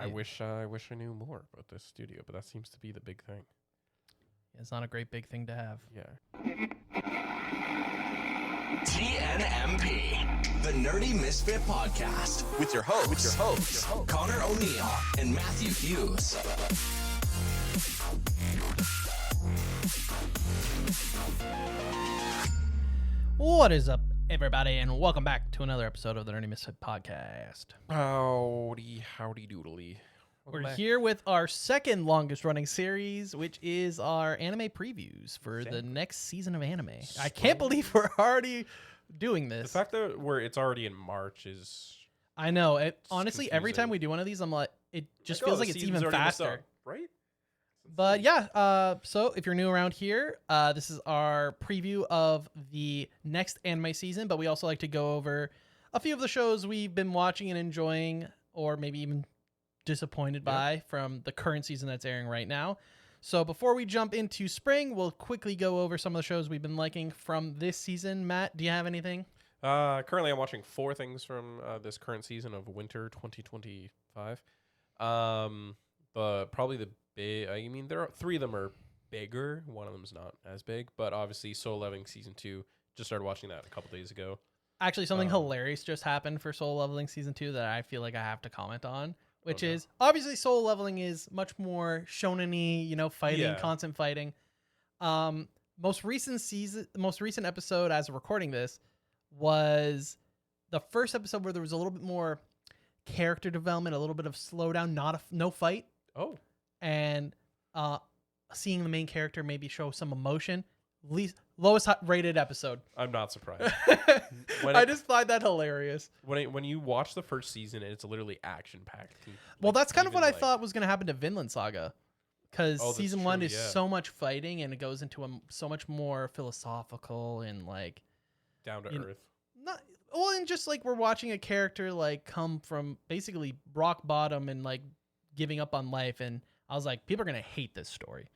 I wish I knew more about this studio, but that seems to be the big thing. It's not a great big thing to have. Yeah. TNMP, the Nerdy Misfit Podcast, with your hosts, Connor O'Neill and Matthew Hughes. What is up, everybody, and welcome back to another episode of the Nerdy Misfit Podcast. Howdy doodly. We're here with our second longest running series, which is our anime previews for the next season of anime. I can't believe we're already doing this. The fact that it's already in March is... I know. Honestly, every time we do one of these, I'm like, it just feels like it's even faster. Right? But yeah, so if you're new around here, this is our preview of the next anime season, but we also like to go over a few of the shows we've been watching and enjoying, or maybe even disappointed by from the current season that's airing right now. So before we jump into spring, we'll quickly go over some of the shows we've been liking from this season. Matt, do you have anything? Currently, I'm watching 4 things from this current season of Winter 2025. But probably the big... I mean, there are 3 of them are bigger. One of them's not as big. But obviously, Soul Leveling Season 2. Just started watching that a couple days ago. Actually, something hilarious just happened for Soul Leveling Season 2 that I feel like I have to comment on. Which is, obviously, Soul Leveling is much more shonen-y, fighting, constant fighting. Most recent episode, as of recording this, was the first episode where there was a little bit more character development, a little bit of slowdown, no fight. Oh. And seeing the main character maybe show some emotion. Lowest rated episode. I'm not surprised. I just find that hilarious. When you watch the first season, it's literally action packed. Well, that's kind of what I thought was going to happen to Vinland Saga, because season 1 is so much fighting and it goes into so much more philosophical and like down to earth. And just like we're watching a character like come from basically rock bottom and like giving up on life, and I was like, people are going to hate this story.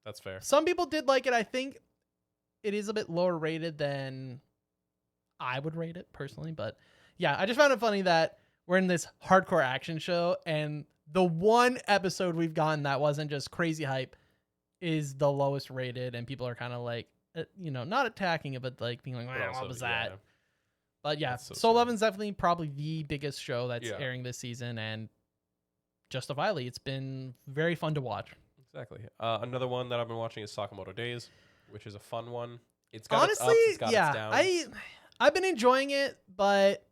That's fair. Some people did like it. I think it is a bit lower rated than I would rate it personally, but yeah, I just found it funny that we're in this hardcore action show and the one episode we've gotten that wasn't just crazy hype is the lowest rated, and people are kind of like, not attacking it, but like being like, what was that? Yeah. But yeah, Soul Leveling's definitely probably the biggest show that's airing this season, and justifiably, it's been very fun to watch. Exactly. Another one that I've been watching is Sakamoto Days, which is a fun one. It's got honestly, its ups, it's got its downs. I've been enjoying it, but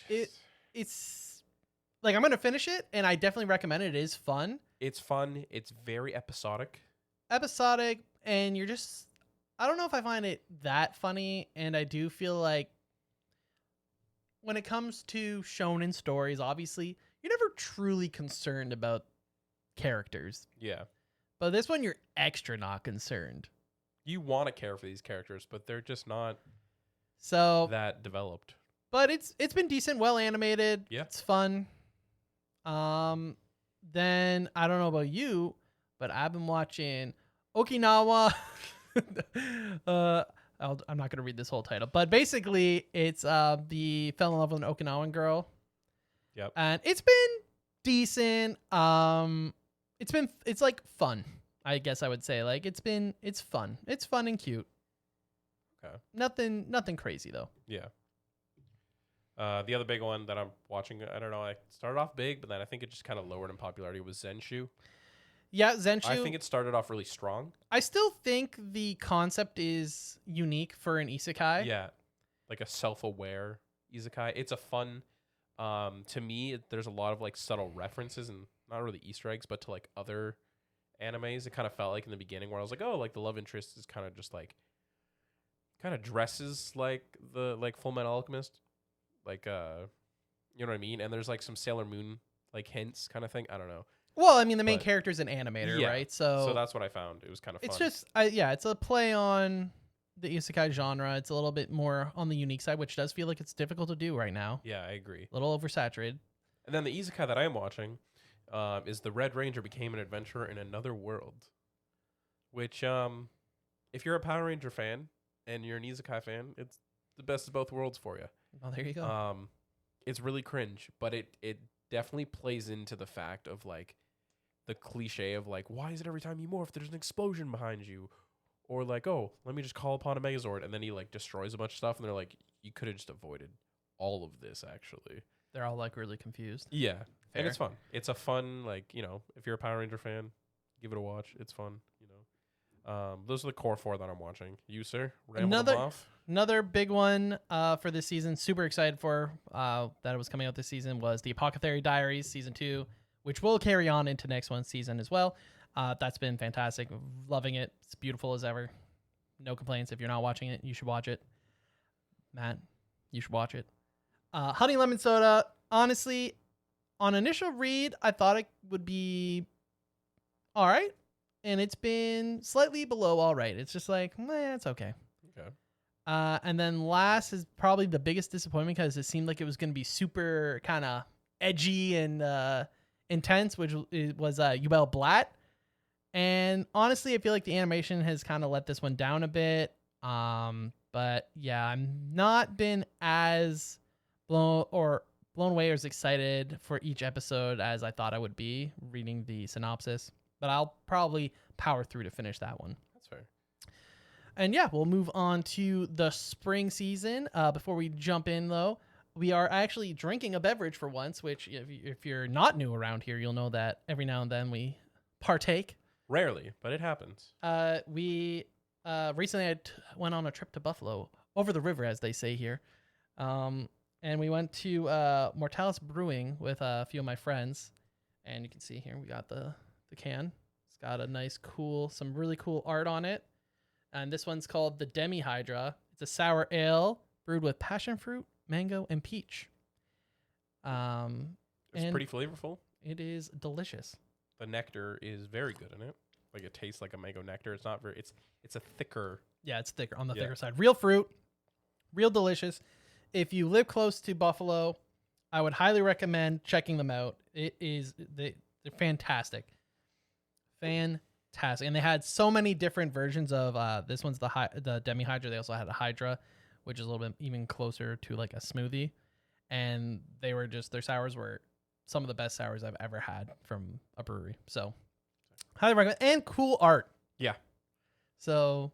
it's like I'm gonna finish it, and I definitely recommend it. It is fun. It's fun. It's very episodic. And you're just, I don't know if I find it that funny, and I do feel like when it comes to shonen stories, obviously you're never truly concerned about characters. Yeah. But this one, you're extra not concerned. You want to care for these characters, but they're just not that developed. But it's been decent, well animated. Yeah. It's fun. Then I don't know about you, but I've been watching Okinawa. I'm not gonna read this whole title, but basically it's the fell in love with an Okinawan girl. Yep. And it's been decent. It's like fun, I guess I would say. Like it's fun. It's fun and cute. Okay. Nothing crazy though. Yeah. The other big one that I'm watching, I don't know, I started off big, but then I think it just kind of lowered in popularity, was Zenshu. Yeah, Zenshu. I think it started off really strong. I still think the concept is unique for an isekai. Yeah. Like a self-aware isekai. It's a fun, to me, there's a lot of like subtle references and not really Easter eggs, but to like other animes. It kind of felt like in the beginning where I was like, oh, like the love interest is kind of just like, kind of dresses like the Full Metal Alchemist. Like, you know what I mean? And there's like some Sailor Moon like hints kind of thing. I don't know. Well, I mean, the main character's an animator, right? So that's what I found. It was kind of fun. It's just, it's a play on the isekai genre. It's a little bit more on the unique side, which does feel like it's difficult to do right now. Yeah, I agree. A little oversaturated. And then the isekai that I am watching is The Red Ranger Became an Adventurer in Another World, which, if you're a Power Ranger fan and you're an isekai fan, it's the best of both worlds for you. Oh, there you go. It's really cringe, but it definitely plays into the fact of like the cliche of like, why is it every time you morph there's an explosion behind you? Or like, oh, let me just call upon a Megazord, and then he like destroys a bunch of stuff, and they're like, you could have just avoided all of this actually. They're all like really confused. Yeah. Fair. And it's fun. It's a fun, like, you know, if you're a Power Ranger fan, give it a watch. It's fun, you know. Those are the core 4 that I'm watching. You, sir? Ramble them off? Another big one for this season, super excited for that it was coming out this season, was the Apothecary Diaries Season 2, which will carry on into next one season as well. That's been fantastic. Loving it. It's beautiful as ever. No complaints. If you're not watching it, you should watch it. Matt, you should watch it. Honey Lemon Soda, honestly, on initial read, I thought it would be all right. And it's been slightly below all right. It's just like, it's okay. Okay. And then last is probably the biggest disappointment because it seemed like it was going to be super kind of edgy and intense, which was Yubel Blatt. And honestly, I feel like the animation has kind of let this one down a bit. But yeah, I'm not been as blown away or as excited for each episode as I thought I would be reading the synopsis. But I'll probably power through to finish that one. That's fair. And yeah, we'll move on to the spring season. Before we jump in, though, we are actually drinking a beverage for once, which if you're not new around here, you'll know that every now and then we partake. Rarely, but it happens. We recently went on a trip to Buffalo, over the river, as they say here. And we went to Mortalis Brewing with a few of my friends. And you can see here, we got the can. It's got a nice, some really cool art on it. And this one's called the Demi Hydra. It's a sour ale brewed with passion fruit, mango, and peach. It's pretty flavorful. It is delicious. The nectar is very good in it. Like it tastes like a mango nectar. It's not very. It's a thicker. Yeah, it's thicker on the thicker side. Real fruit, real delicious. If you live close to Buffalo, I would highly recommend checking them out. They're fantastic, fantastic, and they had so many different versions of this one's the Demi Hydra. They also had a Hydra, which is a little bit even closer to like a smoothie, and their sours were some of the best sours I've ever had from a brewery. So highly recommend, and cool art. Yeah. So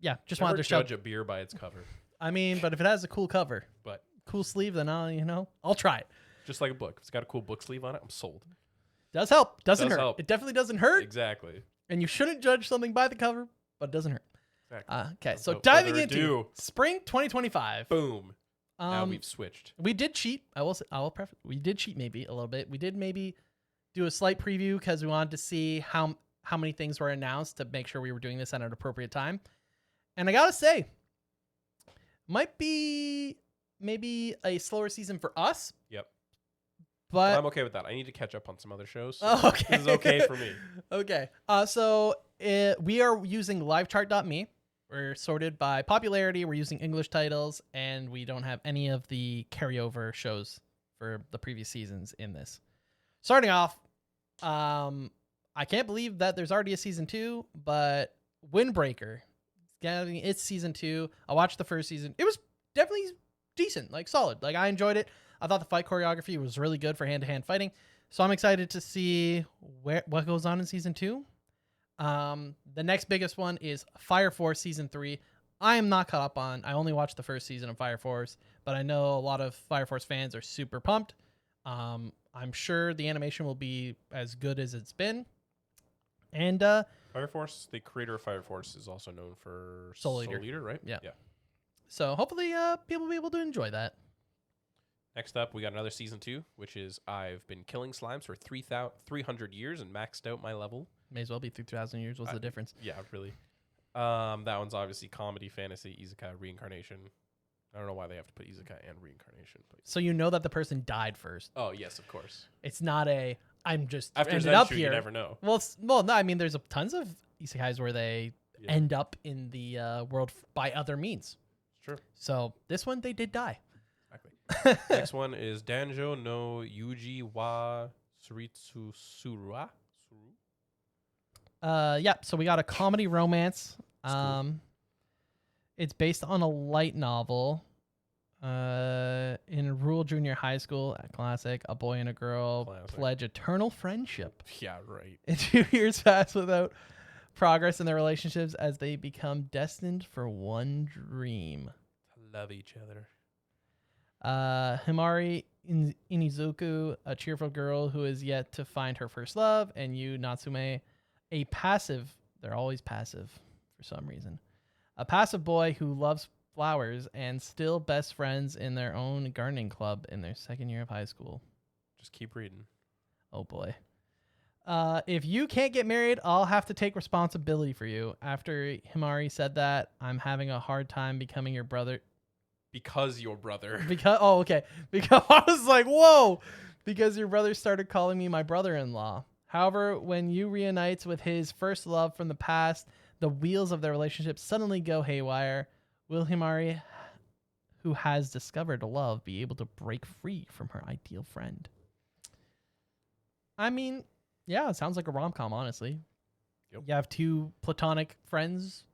yeah, just Never wanted to judge a beer by its cover. I mean, but if it has a cool cover, But cool sleeve, then I'll try it. just like a book, if it's got a cool book sleeve on it, I'm sold. Does help. Doesn't Does hurt. help. It definitely doesn't hurt. Exactly. And you shouldn't judge something by the cover, but it doesn't hurt. Exactly. Okay, so Without diving further into ado. spring 2025. Boom. Now we've switched. We did cheat. I will preface. We did cheat maybe a little bit. We did maybe do a slight preview because we wanted to see how many things were announced to make sure we were doing this at an appropriate time. And I gotta say, might be maybe a slower season for us. Yep. But I'm okay with that. I need to catch up on some other shows. So Oh, okay. This is okay for me. Okay. So we are using livechart.me. We're sorted by popularity. We're using English titles, and we don't have any of the carryover shows for the previous seasons in this. Starting off, I can't believe that there's already a season 2, but Windbreaker is getting its season 2. I watched the first season. It was definitely decent, like solid. Like I enjoyed it. I thought the fight choreography was really good for hand-to-hand fighting. So I'm excited to see what goes on in season 2. The next biggest one is Fire Force season 3. I am not caught up on. I only watched the first season of Fire Force, but I know a lot of Fire Force fans are super pumped. I'm sure the animation will be as good as it's been. And Fire Force, the creator of Fire Force, is also known for Soul Eater, right? Yeah. So hopefully people will be able to enjoy that. Next up, we got another season 2, which is I've been killing slimes for 300 years and maxed out my level. May as well be 3,000 years. What's the difference? Yeah, really. That one's obviously comedy, fantasy, isekai, reincarnation. I don't know why they have to put isekai and reincarnation. But So you know that the person died first. oh, yes, of course. It's not I'm just After ended up Zenshu, here. you never know. Well, no. I mean, there's tons of isekais where they end up in the world by other means. It's true. So this one, they did die. Exactly. Next one is Danjo no Yuji wa Suritsu Surua. Yeah. So we got a comedy romance. That's cool. It's based on a light novel. In rural junior high school, a classic, a boy and a girl Classic. pledge eternal friendship. Yeah, right. And 2 years pass without progress in their relationships as they become destined for one dream. Love each other. Himari Inizuku, a cheerful girl who is yet to find her first love, and Yu Natsume, a passive, they're always passive for some reason, a passive boy who loves flowers and still best friends in their own gardening club in their second year of high school. Just keep reading. Oh boy. If you can't get married, I'll have to take responsibility for you. After Himari said that, I'm having a hard time becoming your brother. Because your brother. Because okay. Because I was like, whoa. Because your brother started calling me my brother-in-law. However, when Yu reunites with his first love from the past, the wheels of their relationship suddenly go haywire. Will Himari, who has discovered love, be able to break free from her ideal friend? I mean, yeah, it sounds like a rom-com, honestly. Yep. You have two platonic friends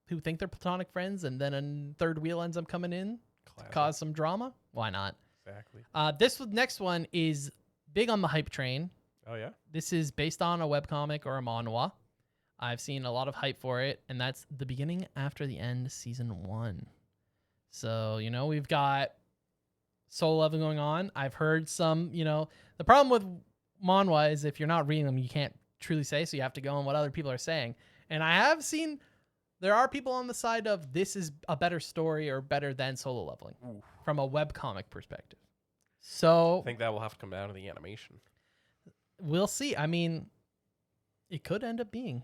who think they're platonic friends, and then a third wheel ends up coming in to cause some drama. Why not? Exactly. This next one is big on the hype train. Oh, yeah? This is based on a webcomic or a manhwa. I've seen a lot of hype for it, and that's The Beginning After the End, Season 1. So, we've got Soul Level going on. I've heard some, the problem with manhwa is if you're not reading them, you can't truly say, so you have to go on what other people are saying. And I have seen there are people on the side of this is a better story or better than Solo Leveling from a webcomic perspective. So I think that will have to come down to the animation. We'll see. I mean, it could end up being.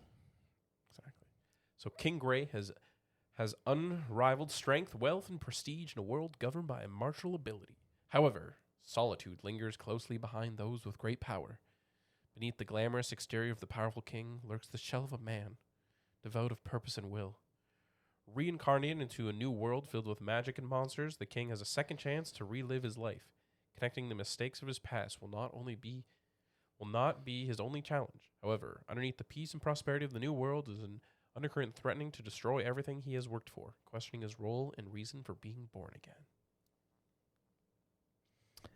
Exactly. So King Gray has unrivaled strength, wealth, and prestige in a world governed by a martial ability. However, solitude lingers closely behind those with great power. Beneath the glamorous exterior of the powerful king lurks the shell of a man, devoid of purpose and will. Reincarnated into a new world filled with magic and monsters, the king has a second chance to relive his life. Connecting the mistakes of his past will not be his only challenge. However, underneath the peace and prosperity of the new world is an undercurrent threatening to destroy everything he has worked for, questioning his role and reason for being born again.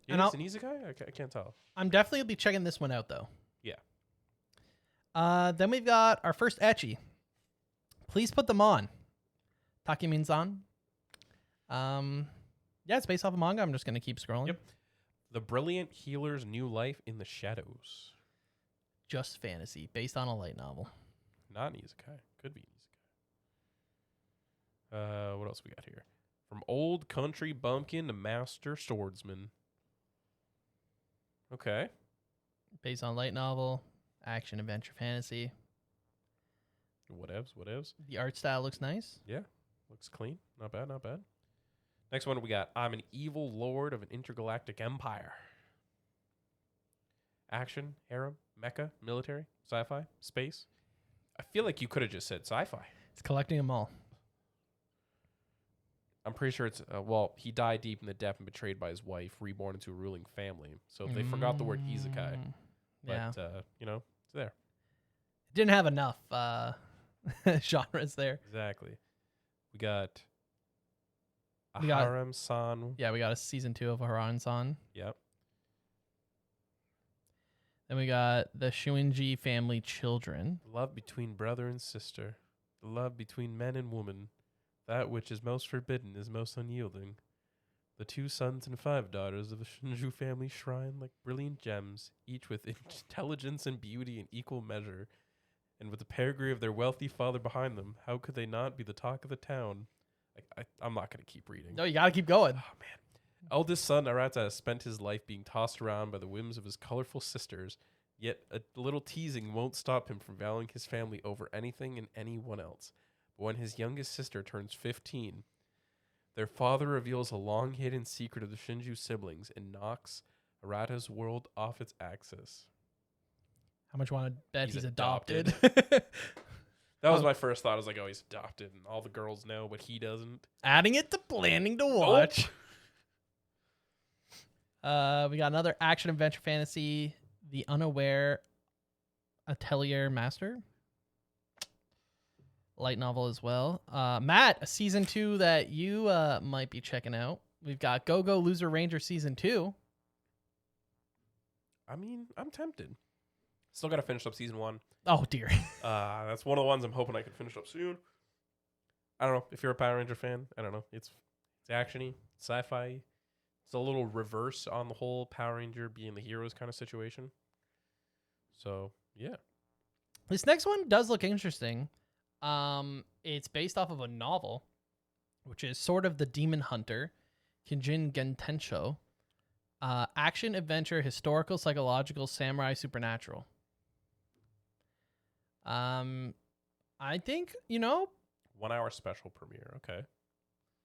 And Is it an isekai? I can't tell. I'm definitely be checking this one out though. Yeah. Then we've got our first ecchi. Please put them on. Takimin-san. Yeah, it's based off a manga. I'm just gonna keep scrolling. Yep. The Brilliant Healer's New Life in the Shadows. Just fantasy, based on a light novel. Not an isekai. Could be an isekai. What else we got here? From old country bumpkin to master swordsman. Okay. Based on light novel, action, adventure, fantasy. Whatevs. The art style looks nice. Yeah. Looks clean. Not bad. Next one we got. I'm an evil lord of an intergalactic empire. Action, harem, mecha, military, sci-fi, space. I feel like you could have just said sci-fi. It's collecting them all. I'm pretty sure it's, he died deep in the depth and betrayed by his wife, reborn into a ruling family. So they forgot the word isekai. Yeah. But, it's there. Didn't have enough genres there. Exactly. We got We got- Harem-san. Yeah, we got a season 2 of Haran-san. Yep. Then we got the Shuinji family children. Love between brother and sister. The love between man and woman. That which is most forbidden is most unyielding. The 2 sons and 5 daughters of the Shinju family shine like brilliant gems, each with intelligence and beauty in equal measure. And with the pedigree of their wealthy father behind them, how could they not be the talk of the town? I'm not going to keep reading. No, you gotta keep going. Oh, man. Eldest son Arata has spent his life being tossed around by the whims of his colorful sisters, yet a little teasing won't stop him from valuing his family over anything and anyone else. But when his youngest sister turns 15, their father reveals a long-hidden secret of the Shinju siblings and knocks Arata's world off its axis. How much want to bet He's he's adopted? That was my first thought. I was like, oh, he's adopted, and all the girls know, but he doesn't. Adding it to planning to watch. We got another action adventure fantasy, The Unaware Atelier Master. Light novel as well. Matt, a season 2 that you might be checking out. We've got Go Go Loser Ranger Season 2. I mean, I'm tempted. Still got to finish up season 1. Oh, dear. That's one of the ones I'm hoping I can finish up soon. I don't know if you're a Power Ranger fan. I don't know. It's actiony, sci-fi. It's a little reverse on the whole Power Ranger being the heroes kind of situation. So yeah, This next one does look interesting. It's based off of a novel, which is sort of the Demon Hunter, Kinjin Gentensho. Action, adventure, historical, psychological, samurai, supernatural. I think, 1 hour special premiere. Okay,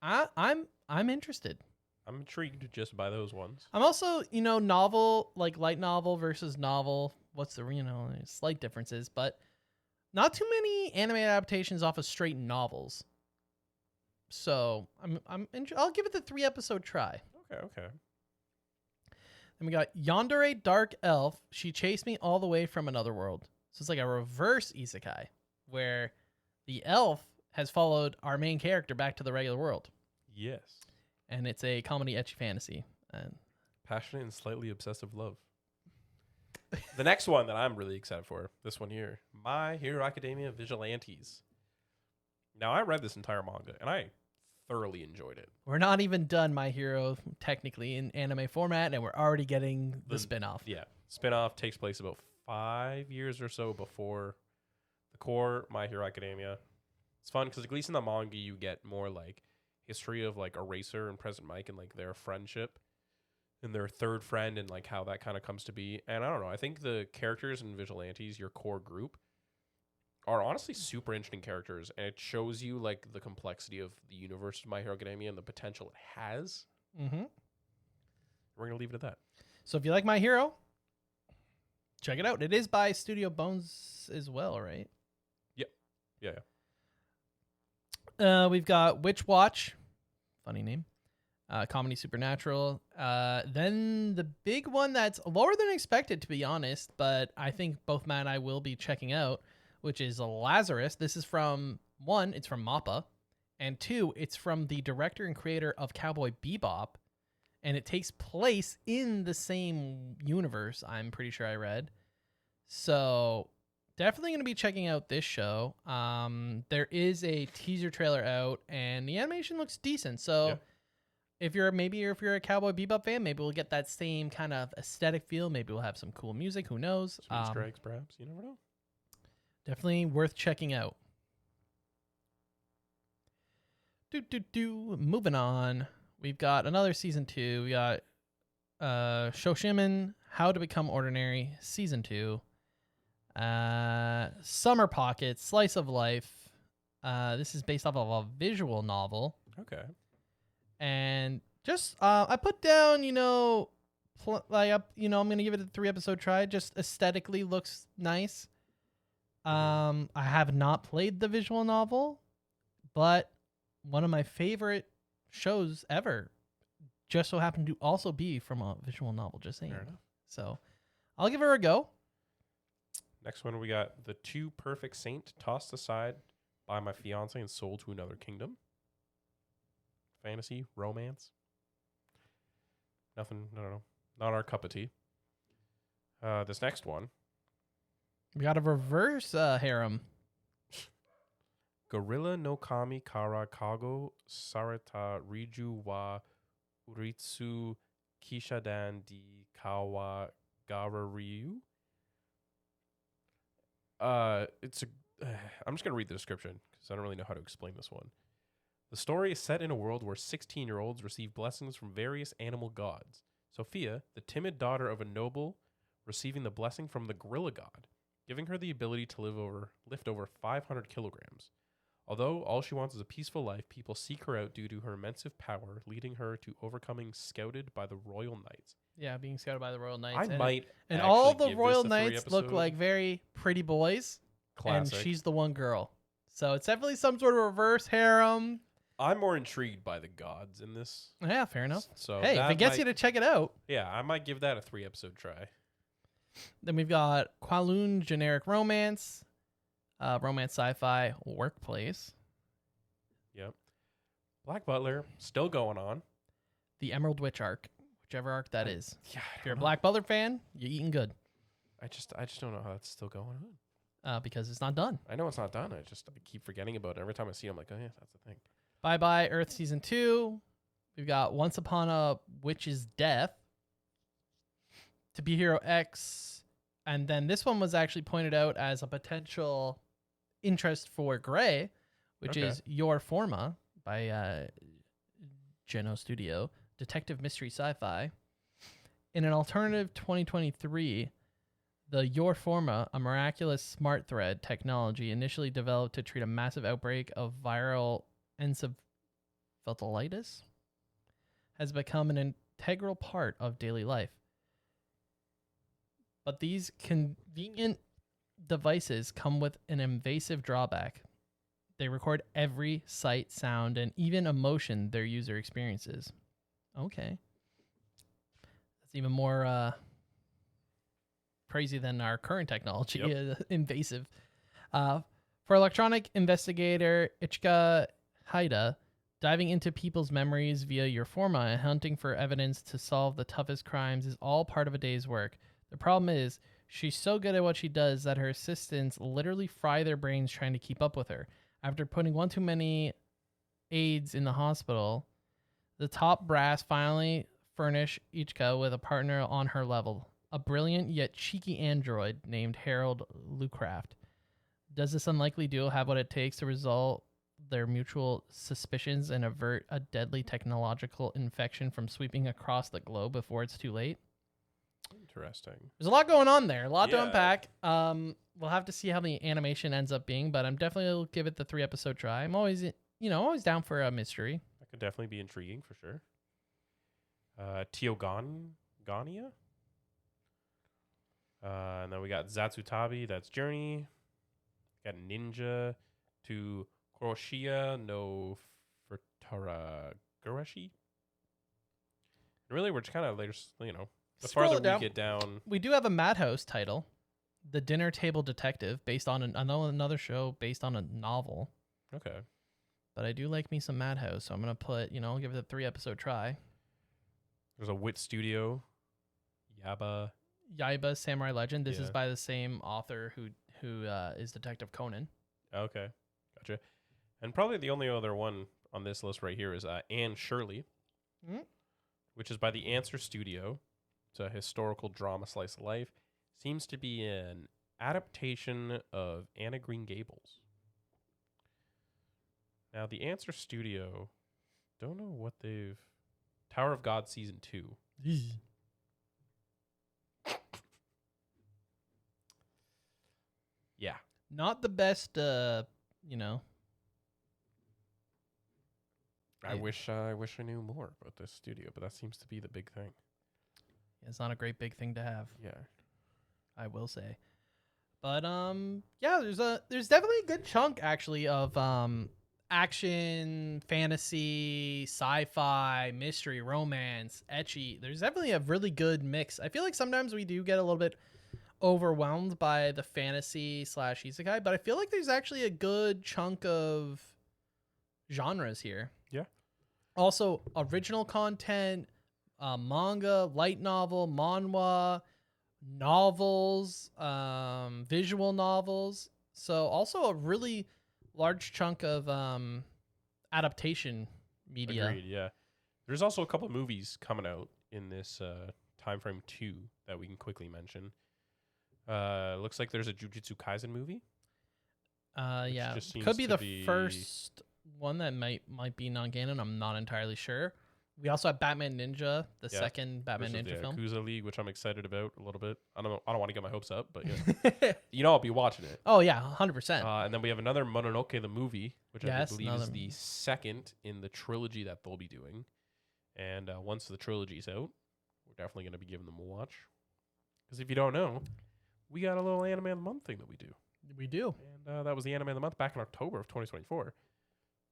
I'm interested. I'm intrigued just by those ones. I'm also, novel, like light novel versus novel. What's the, slight differences, but not too many anime adaptations off of straight novels. So I'll give it the 3-episode try. Okay. Then we got Yandere Dark Elf. She chased me all the way from another world. So it's like a reverse isekai where the elf has followed our main character back to the regular world. Yes. And it's a comedy ecchi fantasy. And Passionate and slightly obsessive love. The next one that I'm really excited for, this one here, My Hero Academia Vigilantes. Now, I read this entire manga, and I thoroughly enjoyed it. we're not even done My Hero technically in anime format, and we're already getting the spinoff. Yeah. Spinoff takes place about 5 years or so before the core My Hero Academia. It's fun because at least in the manga, you get more like history of like Eraser and Present Mike and like their friendship and their third friend and like how that kind of comes to be. And I don't know, I think the characters in Vigilantes, your core group, are honestly super interesting characters, and it shows you like the complexity of the universe of My Hero Academia and the potential it has. Mm-hmm. We're gonna leave it at that. So if you like My Hero, check it out. It is by Studio Bones as well, right? Yeah. We've got Witch Watch, funny name, comedy supernatural. Then the big one that's lower than expected, to be honest, but I think both Matt and I will be checking out, which is Lazarus. This is from, one, it's from MAPPA, and two, it's from the director and creator of Cowboy Bebop, and it takes place in the same universe, I'm pretty sure I read. So definitely going to be checking out this show. There is a teaser trailer out, and the animation looks decent. So Yeah. if you're a Cowboy Bebop fan, maybe we'll get that same kind of aesthetic feel. Maybe we'll have some cool music. Who knows? Some Easter eggs, perhaps. You never know. Definitely worth checking out. Moving on. We've got another season 2. We got Shoshimin, How to Become Ordinary, season 2. Summer Pocket, Slice of Life. This is based off of a visual novel. Okay. And just I put down, I'm gonna give it a 3-episode try. Just aesthetically looks nice. I have not played the visual novel, but one of my favorite shows ever just so happened to also be from a visual novel. Just saying. Fair enough. So I'll give her a go. Next one, we got The Too Perfect Saint, Tossed Aside by My Fiance and Sold to Another Kingdom. Fantasy, romance. Nothing, I don't know. Not our cup of tea. This next one, We got a reverse harem. Gorilla no Kami Kara Kago Sarata Riju wa Uritsu Kishadan di Kawa Gararyu. It's a. I'm just gonna read the description because I don't really know how to explain this one. The story is set in a world where 16-year-olds receive blessings from various animal gods. Sophia, the timid daughter of a noble, receiving the blessing from the gorilla god, giving her the ability to lift over 500 kilograms. Although all she wants is a peaceful life, people seek her out due to her immense power, leading her to overcoming scouted by the royal knights. Yeah, being scouted by the royal knights. And all actually the give royal this a knights look 3-episode. like very pretty boys. Classic. And she's the one girl. So it's definitely some sort of reverse harem. I'm more intrigued by the gods in this. Yeah, fair enough. So Hey, if that it gets might- you to check it out. Yeah, I might give that a 3-episode try. Then we've got Kowloon Generic Romance, Romance Sci-Fi Workplace. Yep. Black Butler, still going on. the Emerald Witch arc, whichever arc that is. Yeah, If you're a Black Butler fan, you're eating good I just don't know how it's still going on. because it's not done. I know it's not done. I keep forgetting about it. Every time I see it, I'm like, oh yeah, that's the thing. Bye Bye Earth Season 2. We've got Once Upon a Witch's Death. To Be Hero X. And then this one was actually pointed out as a potential interest for Gray, which Okay. is Your Forma by Geno Studio, detective mystery sci-fi. In an alternative 2023, the Your Forma, a miraculous smart thread technology initially developed to treat a massive outbreak of viral encephalitis, has become an integral part of daily life. But these convenient devices come with an invasive drawback. They record every sight, sound, and even emotion their user experiences. Okay. That's even more crazy than our current technology. Yep. Invasive. For electronic investigator Ichika Haida, diving into people's memories via Your Forma and hunting for evidence to solve the toughest crimes is all part of a day's work. The problem is, she's so good at what she does that her assistants literally fry their brains trying to keep up with her. After putting one too many aides in the hospital, the top brass finally furnish Ichika with a partner on her level, a brilliant yet cheeky android named Harold Lucraft. Does this unlikely duo have what it takes to resolve their mutual suspicions and avert a deadly technological infection from sweeping across the globe before it's too late? Interesting. There's a lot going on there, a lot to Yeah. unpack. We'll have to see how the animation ends up being, but I'm definitely will give it the 3-episode try. I'm always, always down for a mystery. That could definitely be intriguing for sure. Teogania. And then we got Zatsutabi, that's Journey. Got Ninja to Kuroshia no Futara Gureshi. Really, we're just kind of, the Scroll farther it down. we get down. We do have a Madhouse title, The Dinner Table Detective, based on another show based on a novel. Okay. But I do like me some Madhouse, so I'm going to put, give it a 3-episode try. There's a Wit Studio. Yaba. Yaiba Samurai Legend. This is Yeah. by the same author who is Detective Conan. Okay. Gotcha. And probably the only other one on this list right here is Anne Shirley, which is by the Answer Studio. It's a historical drama slice of life. Seems to be an adaptation of Anne of Green Gables. Now, the Answer Studio, don't know what they've... Tower of God Season 2. Yeah. Not the best, I Yeah. wish I knew more about this studio, but that seems to be the big thing. It's not a great big thing to have, Yeah. I will say. But yeah, there's definitely a good chunk actually of action, fantasy, sci-fi, mystery, romance, ecchi. There's definitely a really good mix. I feel like sometimes we do get a little bit overwhelmed by the fantasy / isekai, but I feel like there's actually a good chunk of genres here. Yeah. Also, original content, manga, light novel, manhwa, novels, visual novels. So also a really large chunk of adaptation media. Agreed, yeah. There's also a couple movies coming out in this time frame too that we can quickly mention. Looks like there's a Jujutsu Kaisen movie. Yeah, just seems could be to the be- first one that might be non-canon. I'm not entirely sure. We also have Batman Ninja, the Yeah, second Batman versus Ninja the film. Yakuza League, which I'm excited about a little bit. I don't want to get my hopes up, but yeah. I'll be watching it. Oh yeah, 100%. And then we have another Mononoke the movie, which I Yes, believe is another- the second in the trilogy that they'll be doing. And once the trilogy's out, we're definitely going to be giving them a watch. Because if you don't know, we got a little anime of the month thing that we do. We do. And that was the anime of the month back in October of 2024.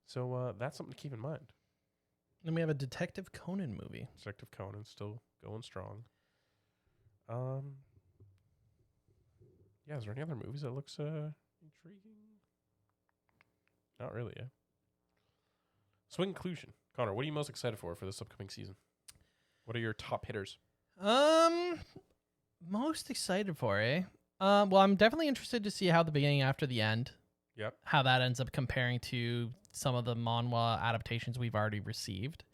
So that's something to keep in mind. Then we have a Detective Conan movie. Detective Conan still going strong. Yeah, is there any other movies that looks intriguing? Not really, yeah. So in conclusion, Connor, what are you most excited for this upcoming season? What are your top hitters? Most excited for, eh? Well, I'm definitely interested to see how the beginning after the end, how that ends up comparing to some of the manhwa adaptations we've already received.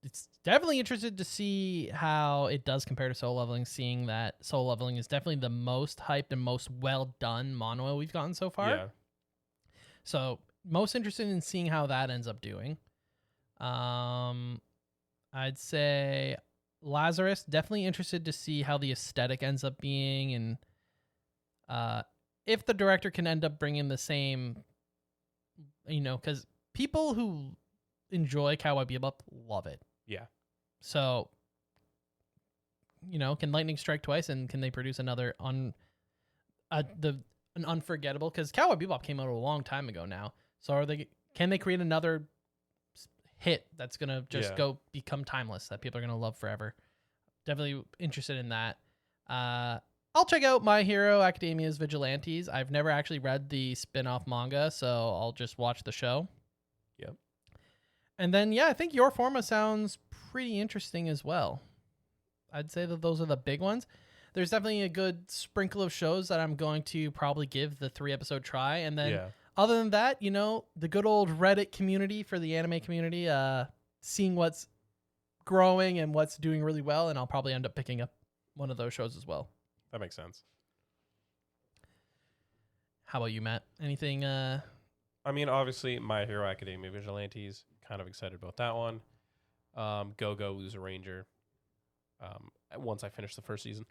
It's definitely interested to see how it does compare to Soul Leveling, seeing that Soul Leveling is definitely the most hyped and most well done manhwa we've gotten so far. Yeah. So most interested in seeing how that ends up doing. I'd say Lazarus, definitely interested to see how the aesthetic ends up being, and if the director can end up bringing the same, because people who enjoy Cowboy Bebop love it. Yeah. So, can lightning strike twice, and can they produce another an unforgettable? Because Cowboy Bebop came out a long time ago now. So can they create another hit that's gonna just go become timeless that people are gonna love forever? Definitely interested in that. I'll check out My Hero Academia's Vigilantes. I've never actually read the spin-off manga, so I'll just watch the show. Yep. And then I think Your Forma sounds pretty interesting as well. I'd say that those are the big ones. There's definitely a good sprinkle of shows that I'm going to probably give the 3-episode try, and then other than that, the good old Reddit community for the anime community, seeing what's growing and what's doing really well, and I'll probably end up picking up one of those shows as well. That makes sense. How about you, Matt? Anything? I mean, obviously, My Hero Academia Vigilantes. Kind of excited about that one. Go Lose a Ranger. Once I finish the first season.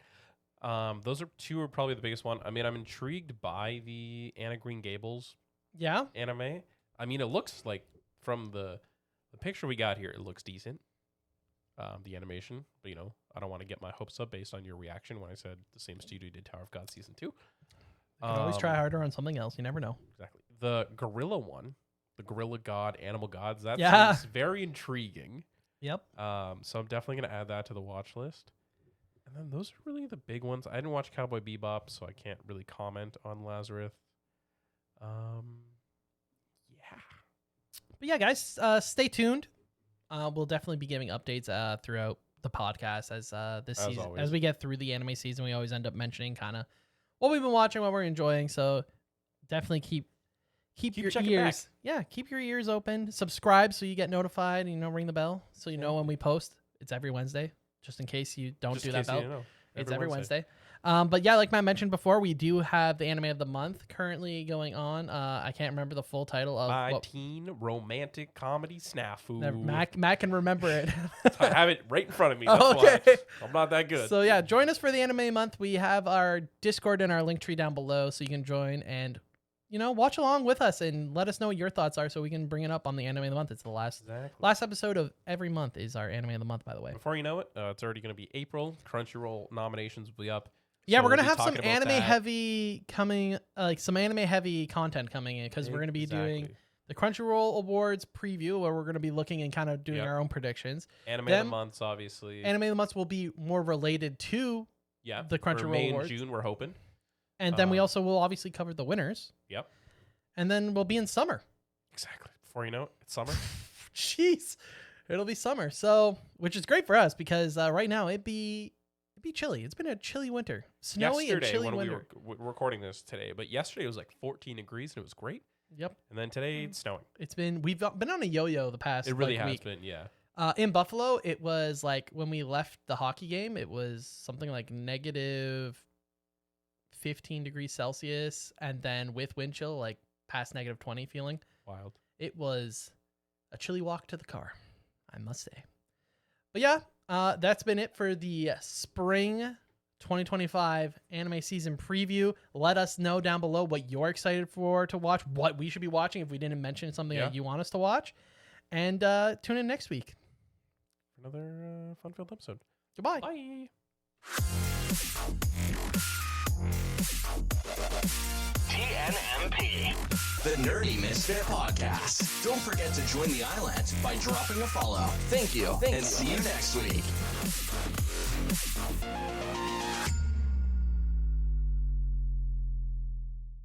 Those are probably the biggest one. I mean, I'm intrigued by the Anna Green Gables anime. I mean, it looks like from the picture we got here, it looks decent. The animation, but I don't want to get my hopes up based on your reaction when I said the same studio did Tower of God Season 2. You can always try harder on something else. You never know. Exactly. The gorilla one, the gorilla god, animal gods, that seems very intriguing. Yep. So I'm definitely going to add that to the watch list. And then those are really the big ones. I didn't watch Cowboy Bebop, so I can't really comment on Lazarus. But yeah, guys, stay tuned. We'll definitely be giving updates throughout the podcast as this season, always. as we get through the anime season. We always end up mentioning kind of what we've been watching, what we're enjoying. So definitely keep your ears, keep your ears open. Subscribe so you get notified. Ring the bell so you know when we post. It's every Wednesday, just in case you don't do that bell. It's every Wednesday. But yeah, like Matt mentioned before, we do have the anime of the month currently going on. I can't remember the full title of My Teen Romantic Comedy Snafu. Matt can remember it. I have it right in front of me. That's why I'm not that good. So yeah, join us for the anime month. We have our Discord and our link tree down below, so you can join and watch along with us and let us know what your thoughts are, so we can bring it up on the anime of the month. It's the last episode of every month is our anime of the month, by the way. Before you know it, it's already going to be April. Crunchyroll nominations will be up. Yeah, we're going to have some anime-heavy coming, some anime-heavy content coming in, because we're going to be doing the Crunchyroll Awards preview, where we're going to be looking and kind of doing our own predictions. Anime of the months, obviously. Anime of the months will be more related to the Crunchyroll May Awards. and June, we're hoping. And then we also will obviously cover the winners. Yep. And then we'll be in summer. Exactly. Before you know it, it's summer. Jeez. It'll be summer. So, which is great for us, because right now it'd be chilly. It's been a chilly winter. Snowy and chilly winter. We were recording this today, but yesterday it was like 14 degrees and it was great. Yep. And then today it's snowing. We've been on a yo-yo the past It really has week. been, yeah. In Buffalo, it was like when we left the hockey game, it was something like negative 15 degrees Celsius, and then with wind chill, like past negative 20 feeling. Wild. It was a chilly walk to the car, I must say. But yeah, that's been it for the spring 2025 anime season preview. Let us know down below what you're excited for to watch, what we should be watching if we didn't mention something that you want us to watch. And tune in next week. Another fun-filled episode. Goodbye. Bye. TNMP, the Nerdy Misfit Podcast. Don't forget to join the island by dropping a follow. Thank you. And see you next week.